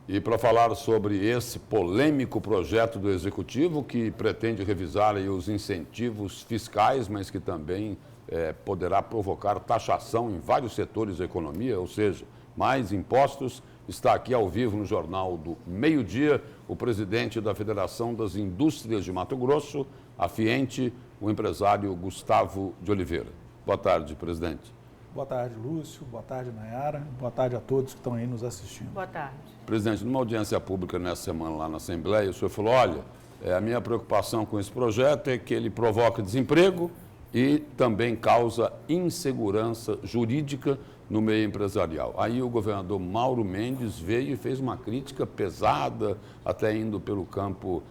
E para falar sobre esse polêmico projeto do Executivo, que pretende revisar aí os incentivos fiscais, mas que também poderá provocar taxação em vários setores da economia, ou seja, mais impostos, está aqui ao vivo no Jornal do Meio-Dia o presidente da Federação das Indústrias de Mato Grosso, a FIENTE, o empresário Gustavo de Oliveira. Boa tarde, presidente. Boa tarde, Lúcio. Boa tarde, Nayara. Boa tarde a todos que estão aí nos assistindo. Boa tarde. Presidente, numa audiência pública nessa semana lá na Assembleia, o senhor falou, olha, a minha preocupação com esse projeto é que ele provoca desemprego e também causa insegurança jurídica no meio empresarial. Aí o governador Mauro Mendes veio e fez uma crítica pesada, até indo pelo campo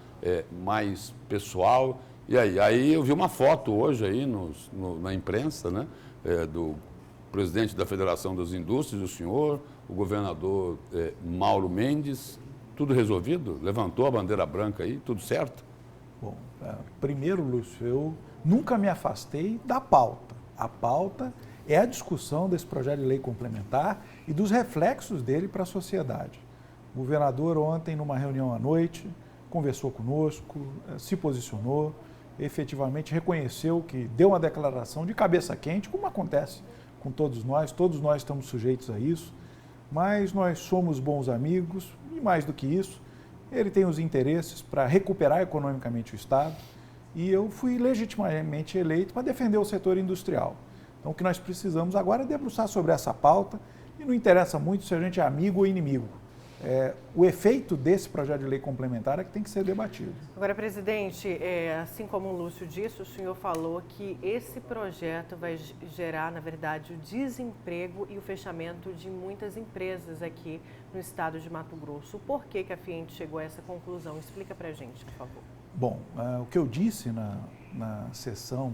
mais pessoal. E aí eu vi uma foto hoje aí na imprensa, né, do presidente da Federação das Indústrias, o senhor, o governador Mauro Mendes, tudo resolvido? Levantou a bandeira branca aí, tudo certo? Bom, primeiro, Lúcio, eu nunca me afastei da pauta. A pauta é a discussão desse projeto de lei complementar e dos reflexos dele para a sociedade. O governador ontem, numa reunião à noite, conversou conosco, se posicionou, efetivamente reconheceu que deu uma declaração de cabeça quente, como acontece com todos nós estamos sujeitos a isso, mas nós somos bons amigos e mais do que isso, ele tem os interesses para recuperar economicamente o Estado e eu fui legitimamente eleito para defender o setor industrial. Então o que nós precisamos agora é debruçar sobre essa pauta e não interessa muito se a gente é amigo ou inimigo. O efeito desse projeto de lei complementar é que tem que ser debatido. Agora, presidente, assim como o Lúcio disse, o senhor falou que esse projeto vai gerar, na verdade, o desemprego e o fechamento de muitas empresas aqui no estado de Mato Grosso. Por que a FIENTE chegou a essa conclusão? Explica para a gente, por favor. Bom, o que eu disse na sessão,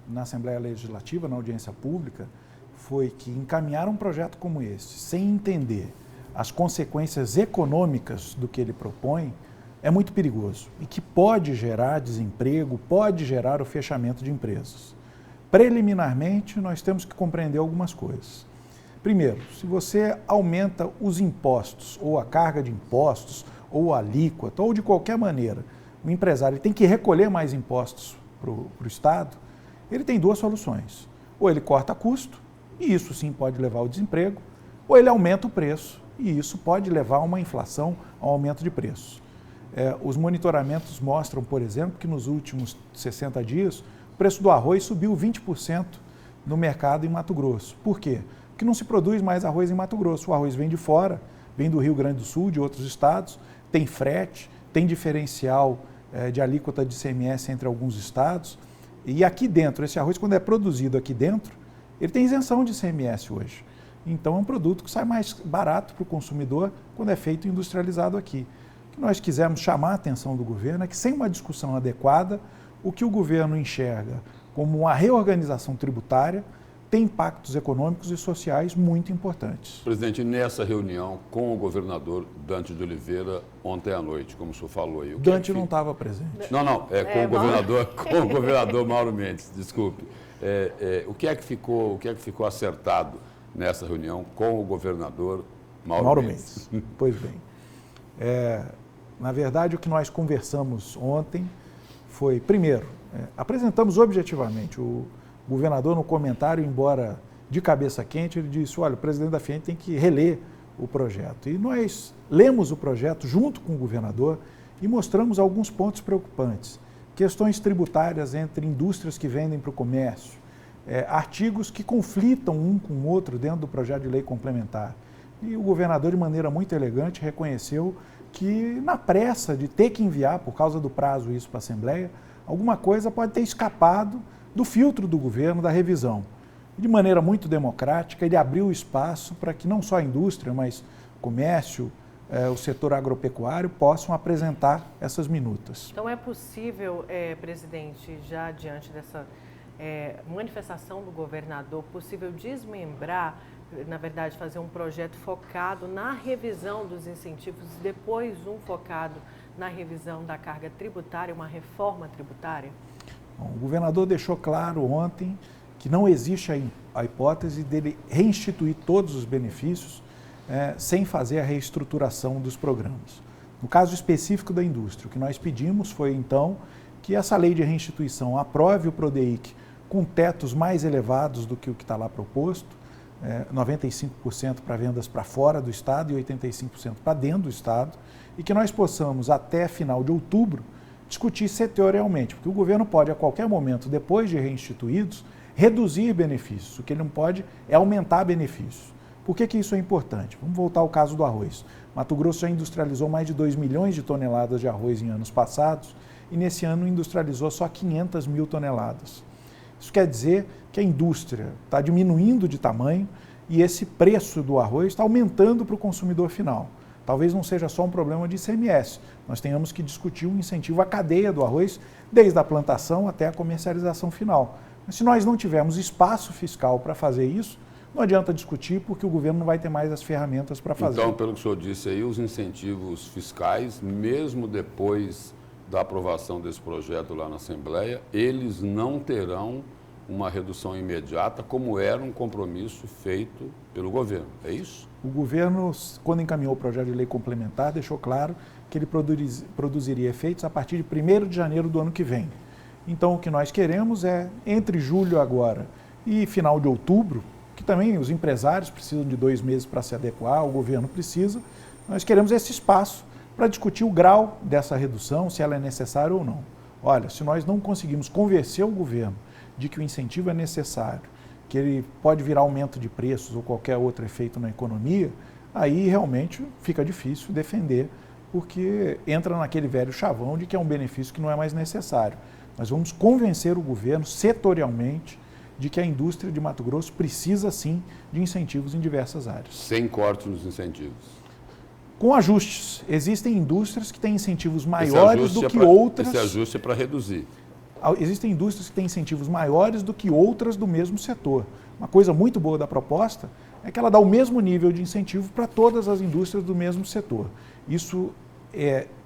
na Assembleia Legislativa, na audiência pública, foi que encaminhar um projeto como esse, sem entender as consequências econômicas do que ele propõe, é muito perigoso e que pode gerar desemprego, pode gerar o fechamento de empresas. Preliminarmente, nós temos que compreender algumas coisas. Primeiro, se você aumenta os impostos, ou a carga de impostos, ou a alíquota, ou de qualquer maneira, o empresário tem que recolher mais impostos para o Estado, ele tem duas soluções. Ou ele corta custo, e isso sim pode levar ao desemprego, ou ele aumenta o preço, e isso pode levar a uma inflação, a um aumento de preços. Os monitoramentos mostram, por exemplo, que nos últimos 60 dias, o preço do arroz subiu 20% no mercado em Mato Grosso. Por quê? Porque não se produz mais arroz em Mato Grosso. O arroz vem de fora, vem do Rio Grande do Sul, de outros estados, tem frete, tem diferencial de alíquota de ICMS entre alguns estados. E aqui dentro, esse arroz, quando é produzido aqui dentro, ele tem isenção de ICMS hoje. Então, é um produto que sai mais barato para o consumidor quando é feito industrializado aqui. O que nós quisemos chamar a atenção do governo é que, sem uma discussão adequada, o que o governo enxerga como uma reorganização tributária tem impactos econômicos e sociais muito importantes. Presidente, nessa reunião com o governador Dante de Oliveira, ontem à noite, como o senhor falou aí... Dante não estava presente. Não, com o governador Mauro Mendes, desculpe. O que é que ficou acertado nessa reunião com o governador Mauro Mendes? Pois bem, na verdade o que nós conversamos ontem foi, primeiro, apresentamos objetivamente, o governador no comentário, embora de cabeça quente, ele disse, olha, o presidente da FIENTE tem que reler o projeto. E nós lemos o projeto junto com o governador e mostramos alguns pontos preocupantes. Questões tributárias entre indústrias que vendem para o comércio, artigos que conflitam um com o outro dentro do projeto de lei complementar. E o governador, de maneira muito elegante, reconheceu que, na pressa de ter que enviar, por causa do prazo, isso para a Assembleia, alguma coisa pode ter escapado do filtro do governo, da revisão. De maneira muito democrática, ele abriu espaço para que não só a indústria, mas comércio, o setor agropecuário possam apresentar essas minutas. Então é possível, presidente, já diante dessa manifestação do governador, possível desmembrar, na verdade, fazer um projeto focado na revisão dos incentivos e depois um focado na revisão da carga tributária, uma reforma tributária? Bom, o governador deixou claro ontem que não existe a hipótese dele reinstituir todos os benefícios sem fazer a reestruturação dos programas. No caso específico da indústria, o que nós pedimos foi, então, que essa lei de reinstituição aprove o PRODEIC com tetos mais elevados do que o que está lá proposto, 95% para vendas para fora do Estado e 85% para dentro do Estado, e que nós possamos, até final de outubro, discutir setorialmente, porque o governo pode, a qualquer momento, depois de reinstituídos, reduzir benefícios. O que ele não pode é aumentar benefícios. Por que isso é importante? Vamos voltar ao caso do arroz. Mato Grosso já industrializou mais de 2 milhões de toneladas de arroz em anos passados e nesse ano industrializou só 500 mil toneladas. Isso quer dizer que a indústria está diminuindo de tamanho e esse preço do arroz está aumentando para o consumidor final. Talvez não seja só um problema de ICMS, nós tenhamos que discutir um incentivo à cadeia do arroz, desde a plantação até a comercialização final. Mas se nós não tivermos espaço fiscal para fazer isso, não adianta discutir porque o governo não vai ter mais as ferramentas para fazer. Então, pelo que o senhor disse aí, os incentivos fiscais, mesmo depois da aprovação desse projeto lá na Assembleia, eles não terão uma redução imediata, como era um compromisso feito pelo governo. É isso? O governo, quando encaminhou o projeto de lei complementar, deixou claro que ele produziria efeitos a partir de 1º de janeiro do ano que vem. Então, o que nós queremos é, entre julho agora e final de outubro, que também os empresários precisam de 2 meses para se adequar, o governo precisa, nós queremos esse espaço para discutir o grau dessa redução, se ela é necessária ou não. Olha, se nós não conseguimos convencer o governo de que o incentivo é necessário, que ele pode virar aumento de preços ou qualquer outro efeito na economia, aí realmente fica difícil defender, porque entra naquele velho chavão de que é um benefício que não é mais necessário. Nós vamos convencer o governo setorialmente de que a indústria de Mato Grosso precisa sim de incentivos em diversas áreas. Sem corte nos incentivos. Com ajustes. Existem indústrias que têm incentivos maiores do que outras. Esse ajuste é para reduzir. Existem indústrias que têm incentivos maiores do que outras do mesmo setor. Uma coisa muito boa da proposta é que ela dá o mesmo nível de incentivo para todas as indústrias do mesmo setor. Isso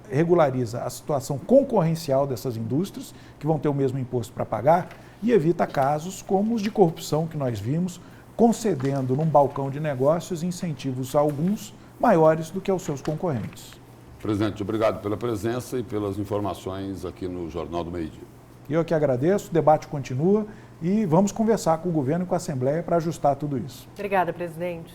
regulariza a situação concorrencial dessas indústrias, que vão ter o mesmo imposto para pagar, e evita casos como os de corrupção que nós vimos, concedendo num balcão de negócios incentivos a alguns maiores do que aos seus concorrentes. Presidente, obrigado pela presença e pelas informações aqui no Jornal do Meio-Dia. Eu que agradeço, o debate continua e vamos conversar com o governo e com a Assembleia para ajustar tudo isso. Obrigada, presidente.